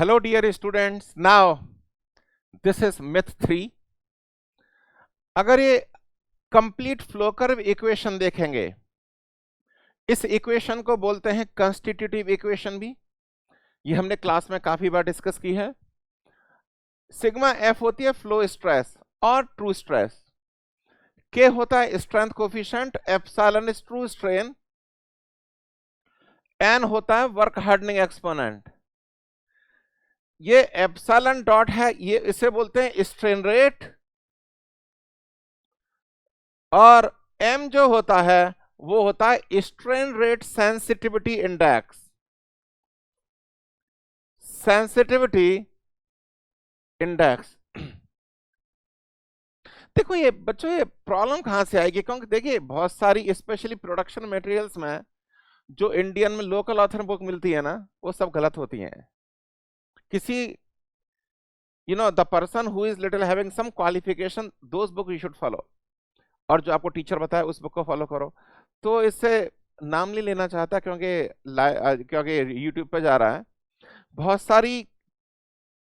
Hello dear students, now this is myth 3. अगर ये complete flow curve equation देखेंगे, इस इक्वेशन को बोलते हैं कंस्टिट्यूटिव इक्वेशन भी। ये हमने क्लास में काफी बार डिस्कस की है। सिग्मा एफ होती है फ्लो स्ट्रेस और ट्रू स्ट्रेस, के होता है strength coefficient, epsilon is true strain, N होता है वर्क हार्डनिंग एक्सपोनेंट। ये एप्सिलॉन डॉट है, ये इसे बोलते हैं स्ट्रेन रेट, और एम जो होता है वो होता है strain rate sensitivity index. Sensitivity index. देखो ये बच्चों, ये प्रॉब्लम कहां से आएगी, क्योंकि देखिए बहुत सारी स्पेशली प्रोडक्शन मटेरियल्स में जो इंडियन में लोकल ऑथर बुक मिलती है ना, वो सब गलत होती हैं। किसी the person who is little having some qualification, those book you should follow, और जो आपको टीचर बताए उस बुक को फॉलो करो। तो इससे नाम नहीं लेना चाहता क्योंकि यूट्यूब पे जा रहा है। बहुत सारी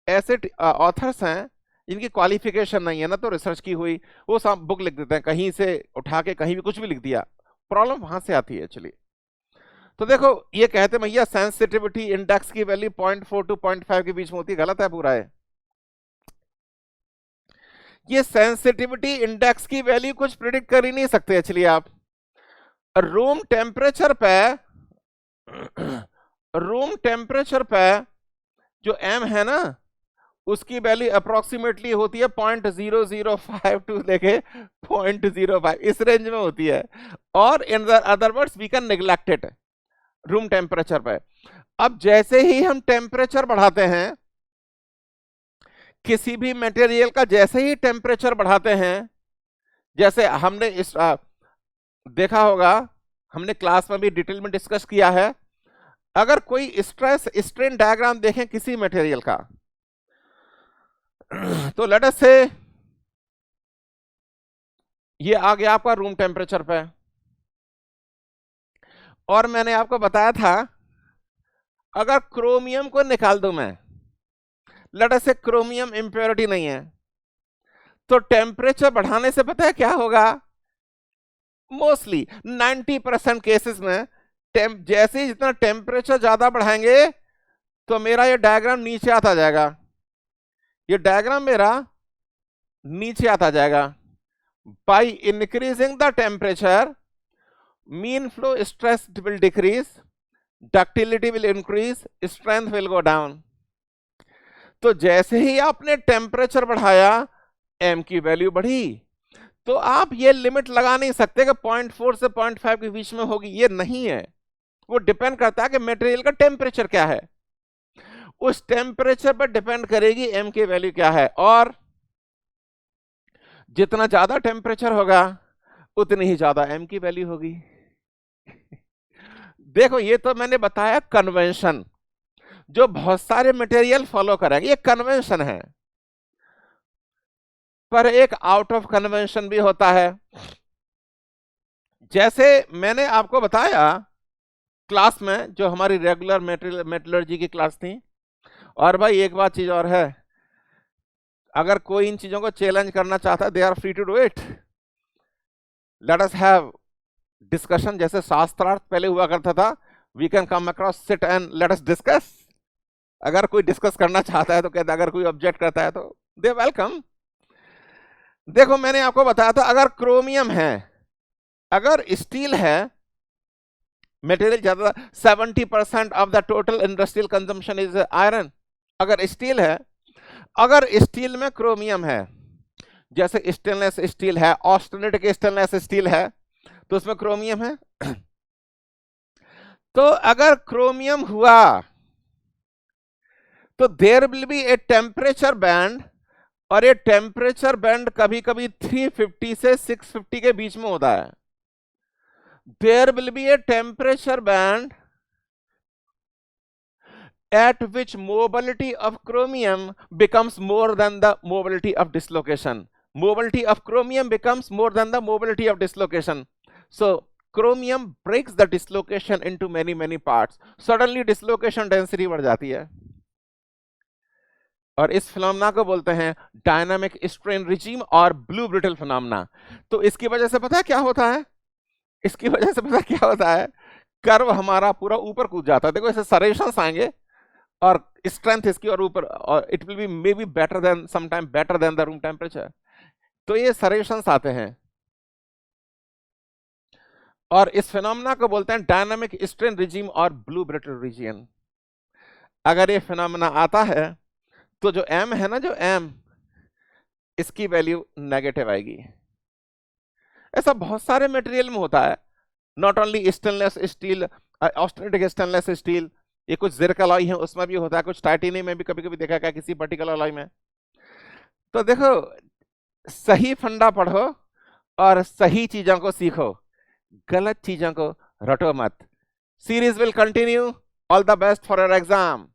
ऐसे ऑथर्स हैं जिनकी क्वालिफिकेशन नहीं है ना, तो रिसर्च की हुई वो सब बुक लिख देते हैं, कहीं से उठा के कहीं भी कुछ भी लिख दिया। प्रॉब्लम वहां से आती है एक्चुअली। तो देखो ये कहते हैं भैया सेंसिटिविटी इंडेक्स की वैल्यू 0.4 to 0.5 के बीच में होती है, गलत है पूरा है। ये सेंसिटिविटी इंडेक्स की वैल्यू कुछ प्रिडिक्ट कर ही नहीं सकते एक्चुअली आप। रूम टेम्परेचर पे जो m है ना, उसकी वैल्यू अप्रोक्सीमेटली होती है 0.005 टू लेके 0.05, इस रेंज में होती है। और in other words we can neglect it room temperature पे। अब जैसे ही हम टेम्परेचर बढ़ाते हैं, किसी भी मटेरियल का जैसे ही टेम्परेचर बढ़ाते हैं, जैसे हमने देखा होगा, हमने क्लास में भी डिटेल में डिस्कस किया है। अगर कोई स्ट्रेस स्ट्रेन डायग्राम देखें किसी मटेरियल का, तो लेट अस से ये आ गया आपका रूम टेम्परेचर पे, और मैंने आपको बताया था अगर क्रोमियम को निकाल दूं मैं, लेट अस से क्रोमियम इंप्योरिटी नहीं है, तो टेम्परेचर बढ़ाने से पता है क्या होगा? मोस्टली 90% केसेस में जैसे ही जितना टेम्परेचर ज्यादा बढ़ाएंगे तो मेरा ये डायग्राम नीचे आता जाएगा, ये डायग्राम मेरा नीचे आता जाएगा। By increasing the temperature, mean flow stress will decrease, ductility will increase, strength will go down. तो जैसे ही आपने टेम्परेचर बढ़ाया, m की वैल्यू बढ़ी। तो आप ये लिमिट लगा नहीं सकते कि 0.4 से 0.5 के बीच में होगी, ये नहीं है। वो डिपेंड करता है कि मटेरियल का टेम्परेचर क्या है, उस टेम्परेचर पर डिपेंड करेगी m की वैल्यू क्या है। और जितना ज्यादा टेम्परेचर होगा उतनी ही ज्यादा m की वैल्यू होगी। देखो ये तो मैंने बताया कन्वेंशन, जो बहुत सारे मटेरियल फॉलो करेंगे, ये कन्वेंशन है। पर एक आउट ऑफ कन्वेंशन भी होता है। जैसे मैंने आपको बताया क्लास में, जो हमारी रेगुलर मेटलर्जी की क्लास थी। और भाई एक बात चीज और है, अगर कोई इन चीजों को चैलेंज करना चाहता है, they are free to do it. Let us have discussion, जैसे शास्त्रार्थ पहले हुआ करता था, we can come across, sit and let us discuss. अगर कोई डिस्कस करना चाहता है तो कहता है, अगर कोई ऑब्जेक्ट करता है तो दे वेलकम। देखो मैंने आपको बताया था, अगर क्रोमियम है, अगर स्टील है, मटेरियल ज्यादा, 70% of the total industrial consumption is iron. अगर स्टील है, अगर स्टील में क्रोमियम है, जैसे स्टेनलेस स्टील है, ऑस्टेनेटिक स्टेनलेस स्टील है, तो उसमें क्रोमियम है। तो अगर क्रोमियम हुआ तो there will be a temperature band, और ये टेम्परेचर बैंड कभी कभी 350 से 650 के बीच में होता है। There will be a temperature band at which mobility of chromium becomes more than the mobility of dislocation. Mobility of chromium becomes more than the mobility of dislocation. So chromium breaks the dislocation into many parts. Suddenly dislocation density बढ़ जाती है। और इस phenomena को बोलते हैं dynamic strain regime और blue brittle phenomena. तो इसकी वजह से पता है क्या होता है, इसकी वजह से पता क्या होता है, कर्व हमारा पूरा ऊपर कूद जाता है। देखो ऐसे सरेशंस आएंगे और स्ट्रेंथ इसकी और ऊपर, और it will be may be better than sometime better than the room temperature. तो ये सरेशंस आते हैं और इस फिनोमेना को बोलते हैं डायनामिक स्ट्रेन रिजीम और ब्लू ब्रिटल रीजन। अगर ये फिनोमेना आता है तो जो m है ना, जो m, इसकी वैल्यू नेगेटिव आएगी। ऐसा बहुत सारे मटेरियल में होता है, not only stainless steel, austenitic stainless steel, ये कुछ जिरक अलॉय है उसमें भी होता है, कुछ टाइटेनियम में भी कभी कभी देखा गया किसी पर्टिकुलर अलॉय में। तो देखो, सही फंडा पढ़ो और सही चीजों को सीखो, गलत चीजों को रटो मत। Series will continue. All the best for your exam.